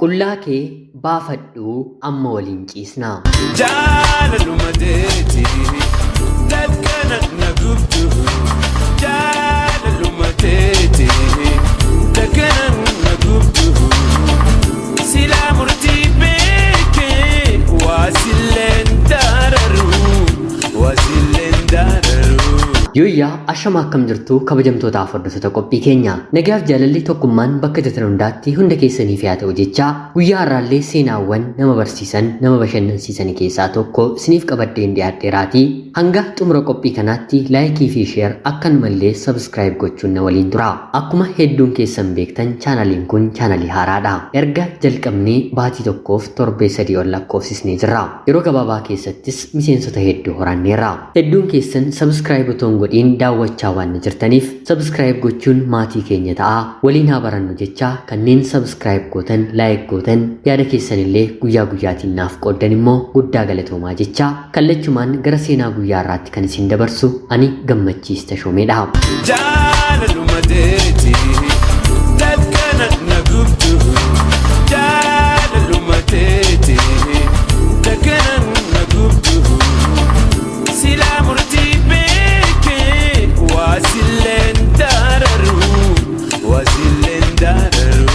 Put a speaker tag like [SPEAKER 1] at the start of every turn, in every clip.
[SPEAKER 1] Qullaa kee baafadhuu amma waliin ciisnaa.
[SPEAKER 2] Jaalaluma teetii lakkana na gubdu. Jaalaluma teetii lakkana na gubdu. Silaa murtii beekee waasilleen daararu. Waasilleen daararu.
[SPEAKER 1] Yooyyaa ashama akkam jirtu kabajamtootaaf hordoftoota qophii keenya. Nagaaf jaalalli tokkummaan bakka jirtan hundaatti hunda keessaniif yaa ta'u jechaa guyyaa har'aallee seenaawwan nama barsiisan nama bashannansiisan keessaa tokko isiniif qabadheen dhiyaadheeraatii hanga xumura qophii kanaatti laayikii fi sheer akkanumallee sabskiraayib gochuun na waliin tura. Akkuma hedduun keessan beektan chaanaliin kun chaanalii haaraadha. Erga jalqabnee baatii tokkoof torbee 3 ol lakkoofsisnee jirra. Yeroo gabaabaa keessattis miseensota hedduu horanneerra. Hedduun keessan sabskiraayib otoo godhiin daawwachaa waan jirtaniif sabskiraayib gochuun maatii keenya ta'a. Waliin haa barannu jechaa kanneen sabskiraayib gootan laayik gootan yaada keessanillee guyyaa guyyaatiin naaf qooddan immoo guddaa galatoomaa jechaa kallachumaan gara seenaa guyyaa irraatti kan isin dabarsu ani Gammachiis Tashoomeedha.
[SPEAKER 2] Jaalaluma teetii lakkana na gubdu. Jaalaluma teetii lakkana na gubdu. Silaa murtii waasilleen daararu. Waasilleen daararu.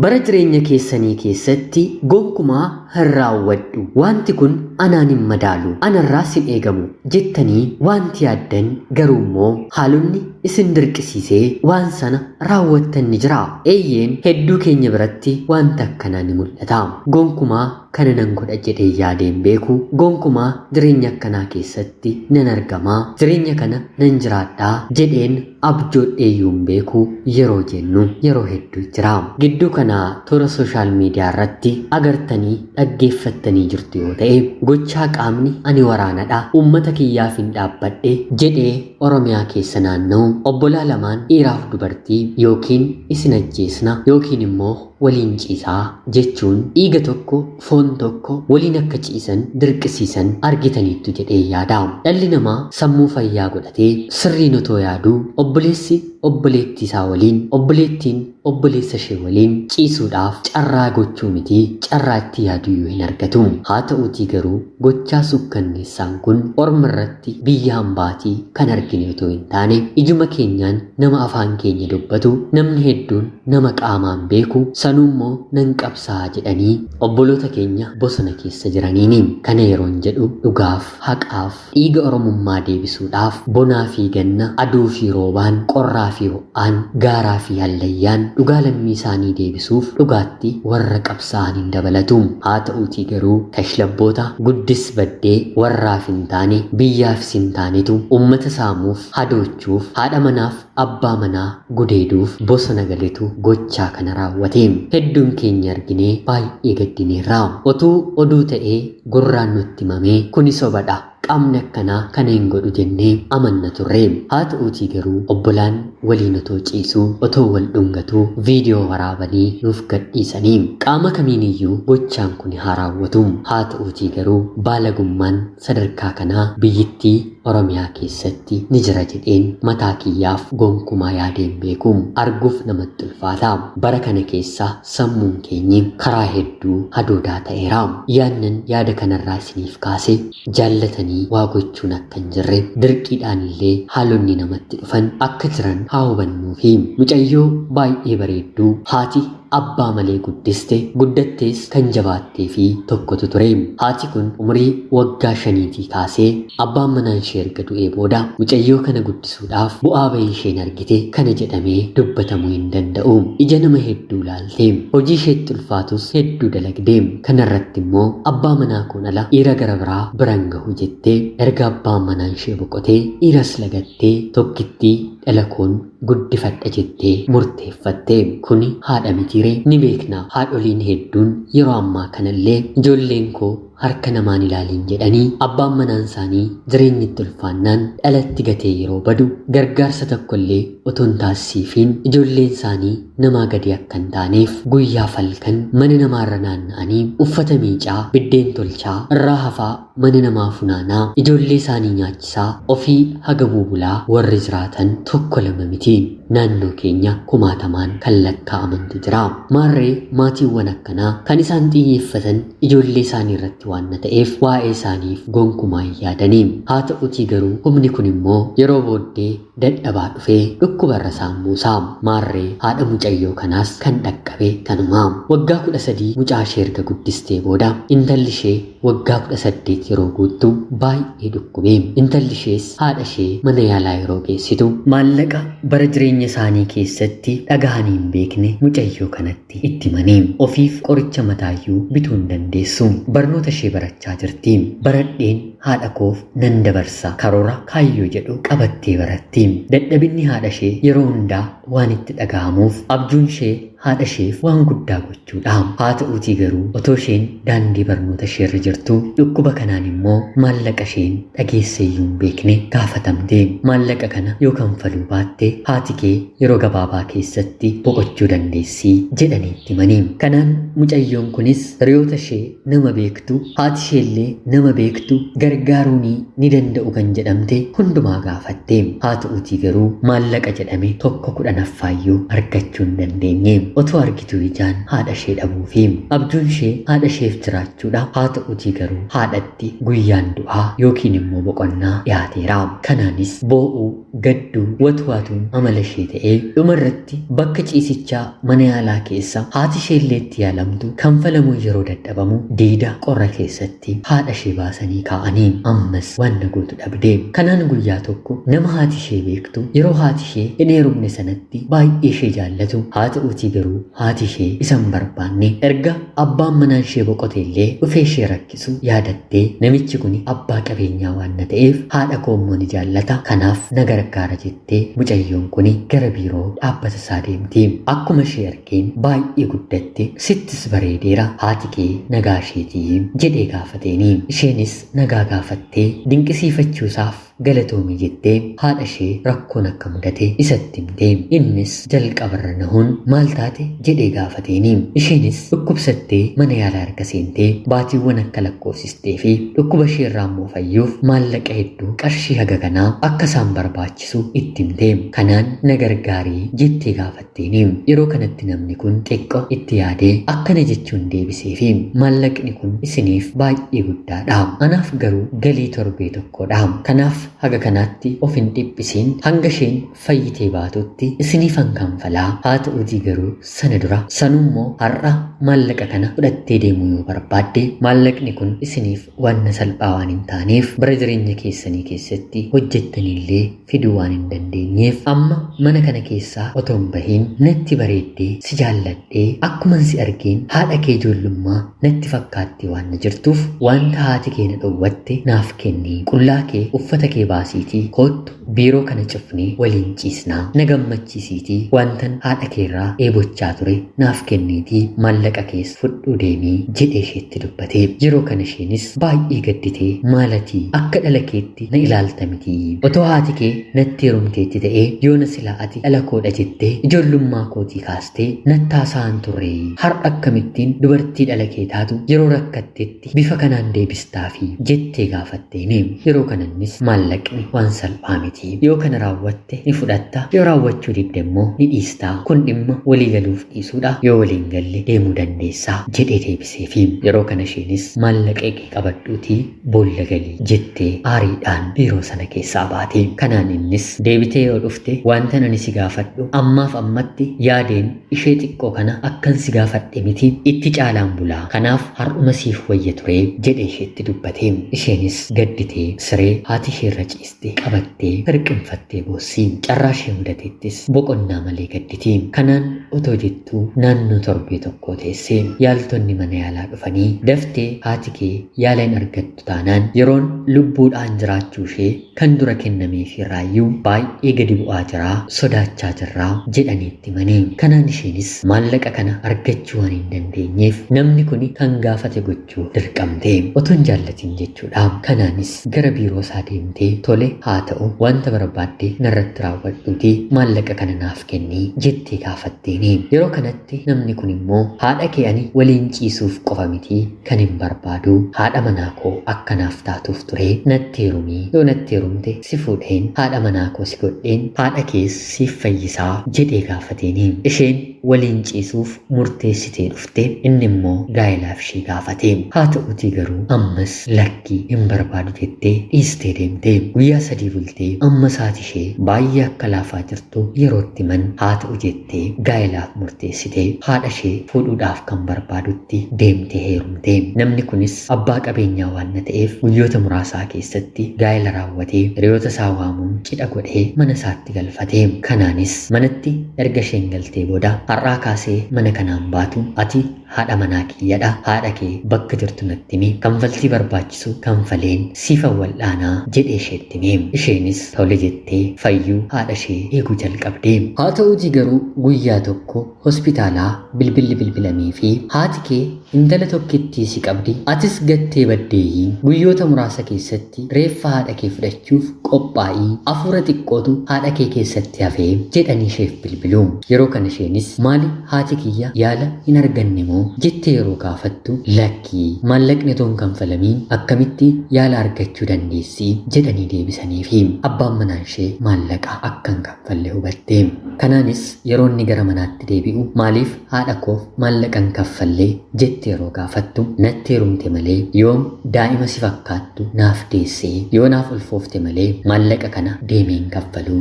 [SPEAKER 1] Bara jireenya keessanii keessatti gonkumaa hin raawwadhu. Wanti kun anaan hin madaalu. Anarraas hin eegamu jettanii wanti yaaddan garuu immoo haalonni isin dirqisiisee waan sana raawwattan ni jira. Eeyyeen hedduu keenya biratti wanta akkanaa ni mul'ata. Gonkumaa kana nan godha jedhee yaadeen beeku. Gonkumaa jireenya akkanaa keessatti nan argamaa. Jireenya kana nan jiraadhaa jedheen abjoodheeyyuun beeku yeroo jennu yeroo hedduu jira. Gidduu kana toora sooshaal miidiyaa irratti agartanii dhaggeeffattanii jirtu yoo ta'e gochaa qaamni ani waraanadha uummata kiyyaaf hin dhaabbadhe jedhee Oromiyaa keessa naanna'u obbolaa lamaan dhiiraaf dubartii yookiin isin ajjeesna yookiin immoo waliin ciisaa jechuun dhiiga tokko foon tokko waliin akka ciisan dirqisiisan argitaniittu jedhee yaada. Dhalli namaa sammuu fayyaa godhatee sirriin otoo yaaduu obboleessi obboleettii isaa waliin obboleettiin obboleessa ishee waliin ciisuudhaaf carraa gochuu miti carraa itti yaaduyyuu hin argatu. Haa ta'uutii garuu gochaa sukkanneessaan kun orma irratti biyya hambaatii kan argine otoo hin taane ijuma keenyaan nama afaan keenya dubbatu namni hedduun nama qaamaan beeku sanuummoo nan qabsaa jedhanii obboloota keenya bosona keessa jiraniini. Kana yeroon jedhu dhugaaf haqaaf dhiiga oromummaa deebisuudhaaf bonaa fi ganna aduu fi roobaan qorraa fi ho'aan gaaraa fi hallayyaan dhugaa lammii isaanii deebisuuf dhugaatti warra qabsaa'an hin dabalatu. Haa ta'uutii garuu kashlabboota guddis baddee warraaf hin taane biyyaafis hin taanetu ummata saamuuf hadoochuuf haadha manaaf abbaa manaa gudeeduuf bosona galetu gochaa kana raawwate. Hedduun keenya arginee baay'ee gaddineerra. Otuu oduu ta'ee gurraan nutti himamee kuni sobadha. Qaamni akkanaa kana hin godhu jennee amanna turre. Haa ta'uutii garuu obbolaan waliin otoo ciisuu otoo wal dhungatuu viidiyoo waraabanii nuuf gadhiisanii qaama kamiiniyyuu gochaan kun haa raawwatu. Haa ta'uutii garuu baalagummaan sadarkaa kanaa biyyittii Oromiyaa keessatti ni jira jedheen mataa kiyyaaf gonkumaa yaadeen beeku. Arguuf namatti ulfaata. Bara kana keessa sammuun keenyi karaa hedduu hadoodaa ta'eera. Yaannan yaada kanarraa isiniif kaase jaallatanii waa gochuun akka hin jirre dirqiidhaan illee haalonni namatti dhufan akka jiran haa hubannuu fi mucayyoo baay'ee bareedduu haati abbaa malee guddiste guddattees kan jabaattee fi tokkotu ture. Haati kun umurii waggaa 5 kaasee abbaan manaa ishee erga du'ee booda mucayyoo kana guddisuudhaaf bu'aa bahii isheen argite kana jedhamee dubbatamuu hin danda'u. Ija nama hedduu laaltee hojii isheetti ulfaatus hedduu dalagdee kanarratti immoo abbaa manaa kun ala dhiira gara biraa biran gahu jettee erga abbaan manaa ishee boqotee dhiiras lagattee tokkittii dhalakoon guddifadha jettee murteeffatte. Kuni haadha mitiire ni beekna. Haadholiin hedduun yeroo ammaa kanallee ijoolleen koo harka namaan ilaaliin jedhanii abbaan manaan isaanii jireenyi itti ulfaannaan dhalatti gatee yeroo badu gargaarsa tokkollee otoo hin taasisiifiin ijoolleen isaanii namaa gadi akka hin taaneef guyyaa falkan mana namaarra naanna'anii uffata miicaa biddeen tolchaa irraa hafaa mana namaa funaanaa ijoollee isaanii nyaachisaa ofii haga buubulaa warri jiraatan tokko lama miti. naannoo keenya kumaatamaan kan lakkaa'amantu jira. Maarree maatiiwwan akkanaa kan isaan xiyyeeffatan ijoollee isaanii irratti waan ta'eef waa'ee isaaniif gonkumaa hin yaadanii. Haa ta'utii garuu humni kun immoo yeroo booddee dadhabaa dhufee dhukkubarra saammuusaa. Maarree haadha mucayyoo kanaas kan dhaqqabe kanuma. Waggaa 13 mucaa ishee erga guddistee booda intalli ishee waggaa 18 yeroo guuttu baay'ee dhukkube. Intalli ishees haadha ishee mana yaalaa yeroo geessitu maallaqa bara jireenya isaanii keessatti dhagahanii hin beekne mucayyoo kanatti itti himanii. Ofiif qoricha mataayyuu bituu hin dandeessu. Barnoota ishee barachaa jirti. Baradheen haadha koof nan dabarsa karoora kaayyoo jedhu qabattee baratti. Dadhabinni haadha ishee yeroo hundaa waan itti dhagahamuuf abjuun ishee haadha isheef waan guddaa gochuudha. Haa ta'uutii garuu otoo isheen daandii barnoota ishee irra jirtu dhukkuba kanaan immoo maallaqa isheen dhageesseeyyuu hin beekne gaafatamte. Maallaqa kana yoo kanfaluu baatte haati kee yeroo gabaabaa keessatti boqochuu dandeessi jedhanii itti himanii. Kanaan mucayyoon kunis hiriyoota ishee nama beektu haati isheellee nama beektu gargaaruunii ni danda'u kan jedhamte hundumaa gaafatte. Haa ta'uutii garuu maallaqa jedhame tokko 10 argachuu hin dandeenye. Otoo argituu ijaan haadha ishee dhabuufi abjuun ishee haadha isheef jiraachuudha. Haa ta'uutii garuu haadhatti guyyaan du'aa yookiin immoo boqonnaa dhiyaateera. Kanaanis boo'uu gadduu watwaatuun amala ishee ta'ee dhumarratti bakka ciisichaa mana yaalaa keessa haati ishee illee itti yaalamtu kanfalamuu yeroo dadhabamu diida qorra keessatti haadha ishee baasanii kaa'anii ammas waan gootu dhabde. Kanaan guyyaa tokko nama haati ishee beektu yeroo haati ishee hin heerumne sanatti baay'ee ishee jaallatu. Haa ta'uutii garuu haati ishee isan barbaanne erga abbaan manaan ishee boqote illee dhufee ishee rakkisu yaadattee namichi kun abbaa qabeenyaa waan ta'eef haadha koommoo ni jaallata kanaaf na gargaara jettee mucayyoon kun gara biiroo dhaabbata isaa deemti. Akkuma ishee argeen baay'ee guddatte sittis bareedeera haati kee nagaa isheetii jedhee gaafateeni. Isheenis nagaa gaafattee dinqisiifachuusaaf galatoomii jettee haadha ishee rakkoon akka mudate isatti himte. Innis jalqabarra nahuun maal taate jedhee gaafateeni. Isheenis dhukkubsattee mana yaalaa erga seentee baatiiwwan akka lakkoofsistee fi dhukkuba ishee irraa immoo fayyuuf maallaqa hedduu qarshii haga kanaa akka isaan barbaachisu itti himte. Kanaan na gargaarii jettee gaafatteeni. Yeroo kanatti namni kun xiqqoo itti yaadee akkana jechuun deebiseefi maallaqni kun isiniif baay'ee guddaadha. Anaaf garuu galii torbee tokkodha. Kanaaf haga kanaatti of hin dhiphisiin hanga isheen fayyitee baatutti isiniifan kanfalaa. Haa ta'uutii garuu sana dura sanummoo har'a maallaqa kana fudhattee deemuu yoo barbaadde maallaqni kun isiniif waan salphaa waan hin taaneef bara jireenya keessanii keessatti hojjettaniillee fiduu waan hin dandeenyeef amma mana kana keessaa otoo hin bahiin natti bareeddee si jaalladhee akkuman si argeen haadha kee ijoollummaa natti fakkaatti waan jirtuuf wanta haati kee na dhowwatte naaf kenni. Qullaa kee uffata kee baasiitii koottu biiroo kana cufnee waliin ciisnaa na gammachiisiitii wantan haadha keerraa eebochaa ture naaf kenniitii maallaqa kees fudhuu deemii jedhee isheetti dubbate. Yeroo kana isheenis baay'ee gadditee maalatii akka dhala keetti na ilaalta mitii otoo haati kee natti heerumteetti ta'ee yoona silaa ati dhala koodha jettee ijoollummaa kootii kaastee nattaasaan turre har'a akkamittiin dubartii dhala kee taatu yeroo rakkattetti bifa kanaan deebistaafi jettee gaafatteeni. Yeroo kanannis maallaqni waan salphaa miti. Yoo kana raawwatte ni fudhatta yoo raawwachuu didde immoo ni dhiistaa. Kun dhimma walii galuuf dhiisuudha. Yoo waliin galle deemuu dandeessaa jedhee deebiseefi. Yeroo kana isheenis maallaqa kee qabadhuutii boolla galii jettee aariidhaan biiroo sana keessaa baate. Kanaan innis deebitee yoo dhufte wanta ani si gaafadhu ammaaf ammatti yaadeen ishee xiqqoo kana akkan si gaafadhe miti itti caalaan bulaa. Kanaaf har'uma siif wayya ture jedhee isheetti dubbate. Isheenis gadditee siree haati ishee irra ciiste qabattee hirqinfattee boossii. Carraa ishee mudateettis boqonnaa malee gadditi. Kanaan otoo jettuu naannoo torbee tokko teessee yaaltonni mana yaalaa dhufanii daftee haati kee yaala hin argattu taanaan yeroon lubbuudhaan jiraachuu ishee kan dura kennameef irraayyuu baay'ee gadi bu'aa jiraa sodaachaa jirraa jedhaniitti himanii. Kanaan isheenis maallaqa kana argachuu waan hin dandeenyeef namni kun kan gaafate gochuu dirqamte otoo hin jaallatin jechuudha. Kanaanis gara biiroo isaa deemtee jettee tole haa ta'u wanta barbaadde narratti raawwadhuuti maallaqa kana naaf kennii jettee gaafatteeni. Yeroo kanatti namni kun immoo haadha kee ani waliin ciisuuf qofa miti kan hin barbaadu haadha manaa koo akka naaf taatuuf ture natti heerumii yoo natti heerumte si fuudheen haadha manaa koo si godheen haadha kees siif fayyisaa jedhee gaafateeni. Isheen waliin ciisuuf murteessitee dhufte inni immoo gaa'ilaaf ishee gaafate. Haa ta'utii garuu ammas lakkii hin barbaadu jettee dhiistee deemte. Guyyaa 3 bultee ammas haati ishee baay'ee akka laafaa jirtu yerootti man haa ta'u jettee gaa'ilaaf murteessite haadha ishee fuudhuudhaaf kan barbaadutti deemtee heerumte. Namni kunis abbaa qabeenyaa waan ta'eef guyyoota muraasaa keessatti gaa'ila raawwatee hiriyoota isaa waamuun cidha godhee mana isaatti galfate. Kanaanis manatti erga isheen galtee booda har'aa kaasee mana kanaan baatu ati haadha manaa kiyyadha haadha kee bakka jirtu natti himi kanfaltii barbaachisu kanfaleen siif wal'aanaa jedhee isheetti hime. Isheenis tole jettee fayyuu haadha ishee eeguu jalqabde. Haa ta'uutii garuu guyyaa tokko hospitaalaa bilbilli bilbilamee fi haati kee intala tokkittii si qabdi atis gattee baddeeyyii guyyoota muraasa keessatti reeffa haadha kee fudhachuuf qophaa'ii hafuura xiqqootu haadha kee keessatti hafee jedhanii isheef bilbilu. Yeroo kana isheenis maali haati kiyya yaala hin arganne moo jettee yeroo gaafattu lakkii maallaqni toon kanfalamiin akkamitti yaala argachuu dandeessi jedhanii deebisaniifi abbaan manaa ishee maallaqa akka hin kanfalle hubatte. Kanaanis yeroo inni gara manaatti deebi'u maaliif haadha koof maallaqa hin kanfalle jettee yeroo gaafattu natti heerumte malee yoom daa'ima si fakkaattu naaf deessee yoo naaf ulfoofte malee maallaqa kana deemee hin kanfalu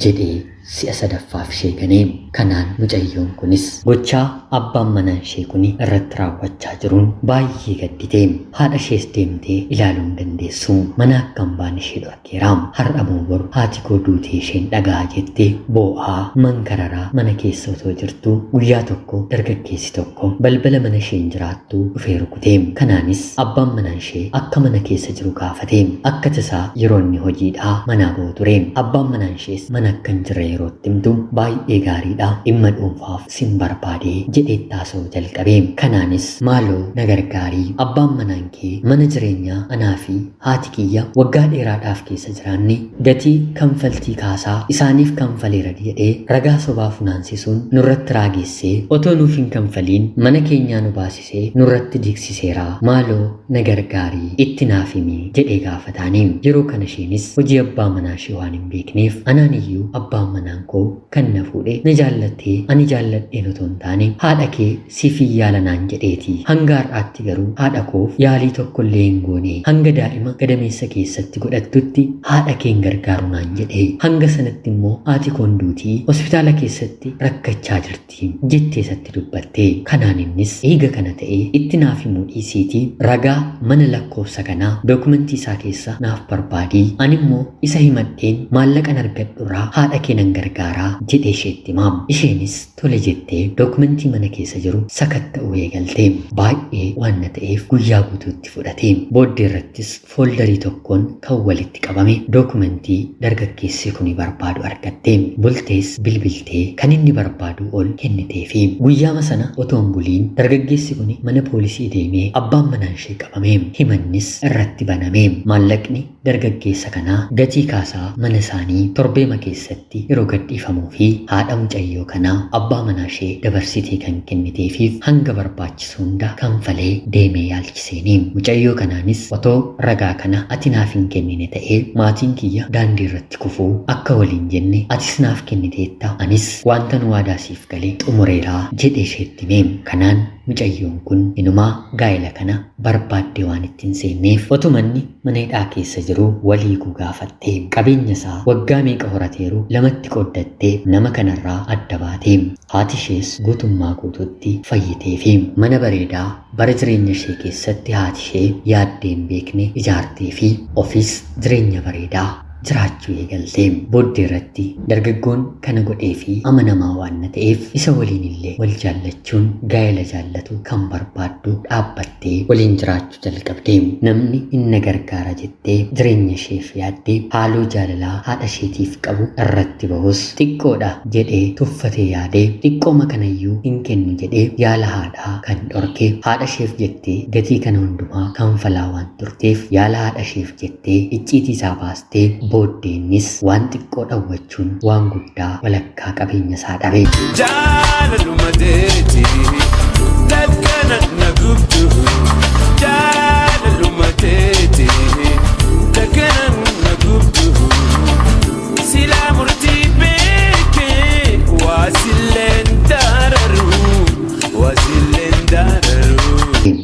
[SPEAKER 1] jedhee si'a sadaffaaf ishee ganee. Kanaan mucayyoon kunis gochaa abbaan manaa ishee kun irratti raawwachaa jiruun baay'ee gaddite. Haadha ishees deemtee ilaaluu hin dandeessu. Mana akka hin baane ishee dhorkeera. Har'a moo boru haati koo duutee isheen dhagaa jettee boo'aa mankararaa mana keessa otoo jirtu guyyaa tokko dargaggeessi tokko balbala mana isheen jiraattu dhufee rukute. Kanaanis abbaan manaa ishee akka mana keessa jiru gaafate. Akka tasaa yeroo inni hojiidhaa manaa ba'u ture. Abbaan manaa ishees mana akka hin jirre yerootti himtu baay'ee gaariidha dhimma dhuunfaaf sin barbaade jedhee taasoo jalqabe. Kanaanis maaloo na gargaarii abbaan manaan kee mana jireenyaa anaa fi haati kiyya waggaa dheeraadhaaf keessa jiraanne gatii kanfaltii kaasaa isaaniif kanfaleera jedhee ragaa sobaa funaansisuun nurratti raageessee otoo nuuf hin kanfaliin mana keenyaa nu baasisee nurratti diigsiseera maaloo na gargaarii itti naaf himi jedhee gaafataanii. Yeroo kana isheenis hojii abbaa manaa ishee waan hin beekneef anaan iyyuu abbaan manaan koo kan na fuudhe na jaallattee ani jaalladheen otoo hin taane haadha kee siif yaala naan jedheeti. Hanga har'aatti garuu haadha koof yaalii tokkollee hin goone hanga daa'ima gadameessa keessatti godhattutti haadha kee hin gargaaru naan jedhe. Hanga sanatti immoo haati koon duutii hospitaala keessatti rakkachaa jirti jettee isatti dubbatte. Kanaan innis eega kana ta'ee itti naaf himuu dhiisiitii ragaa mana lakkoofsa kanaa dookumentii isaa keessa naaf barbaadii ani immoo isa himadheen maallaqan argadhurraa haadha kee nan gargaaraa jedhee isheetti himaam. Isheenis tole jettee dookumentii mana keessa jiru sakatta'uu eegalte. Baay'ee waan na ta'eef guyyaa guutuutti fudhate. Booddee irrattis fooldarii tokkoon kan walitti qabame dookumentii dargaggeessi kun barbaadu argatte. Bultees bilbiltee kan inni barbaadu ol kenniteefi guyyaama sana otoo hin buliin dargaggeessi kun mana poolisii deemee abbaan manaa ishee qabame. Himannis irratti baname. Maallaqni dargaggeessa kanaa gatii kaasaa mana isaanii torbeema keessatti yeroo gadhiifamuu fi haadha mucayyoo kanaa abbaa manaa ishee dabarsitee kan kenniteefiif hanga barbaachisu hunda kanfalee deemee yaalchiseeni. Mucayyoo kanaanis otoo ragaa kana ati naaf hin kennine ta'ee maatiin kiyya daandii irratti kufuu akka waliin jenne atis naaf kenniteetta anis wanta nu waadaa siif galee xumureeraa jedhee isheetti hime. Kanaan mucayyoon kun inumaa gaa'ela kana barbaaddee waan ittiin seenneef otumanni mana hidhaa keessa jiru walii gugaafatte. Qabeenya isaa waggaa meeqa horateeru lamatti qooddattee nama kanarraa adda baate. Haati ishees guutummaa guutuutti fayyiteefi mana bareedaa bara jireenya ishee keessatti haati ishee yaaddee hin beekne ijaartee fi ofis jireenya bareedaa jiraachuu eegalte. Booddee irratti dargaggoon kana godhee fi amanamaa waan ta'eef isa waliin illee wal jaallachuun gaa'ela jaallatu kan barbaaddu dhaabbattee waliin jiraachuu jalqabde. Namni inni gargaara jettee jireenya isheef yaaddee haaloo jaalalaa haadha isheetiif qabu irratti bahus xiqqoodha jedhee tuffatee yaadee xiqqooma kanayyuu hin kennu jedhee yaala haadhaa kan dhorke. Haadha isheef jettee gatii kana hundumaa kanfalaa waan turteef yaala haadha isheef jettee icciitii isaa baastee booddeenis waan xiqqoo dhawwachuun waan guddaa walakkaa qabeenya isaa dhabe.
[SPEAKER 2] Jaalaluma teeti lakkana na gubdu. Jaalaluma teeti lakkana na gubdu. Silaa murtii beekee waasilleen daararu. Waasilleen daararu.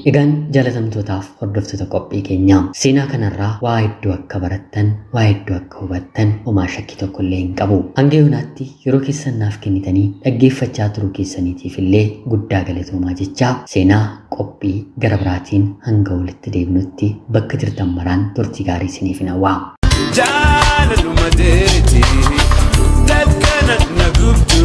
[SPEAKER 1] Egaan jaalatamtootaaf hordoftoota qophii keenyaa seenaa kanarraa waa hedduu akka barattan waa hedduu akka hubattan homaa shakkii tokko illee hin qabu. Hanga yoonaatti yeroo keessan naaf kennitanii dhaggeeffachaa turuu keessaniitiif illee guddaa galatoomaa jechaa seenaa qophii gara biraatiin hanga walitti deebinutti bakka jirtan maraan turtii gaarii isiniif hawwaa.
[SPEAKER 2] Jaalaluma teeti lakkana na gubdu.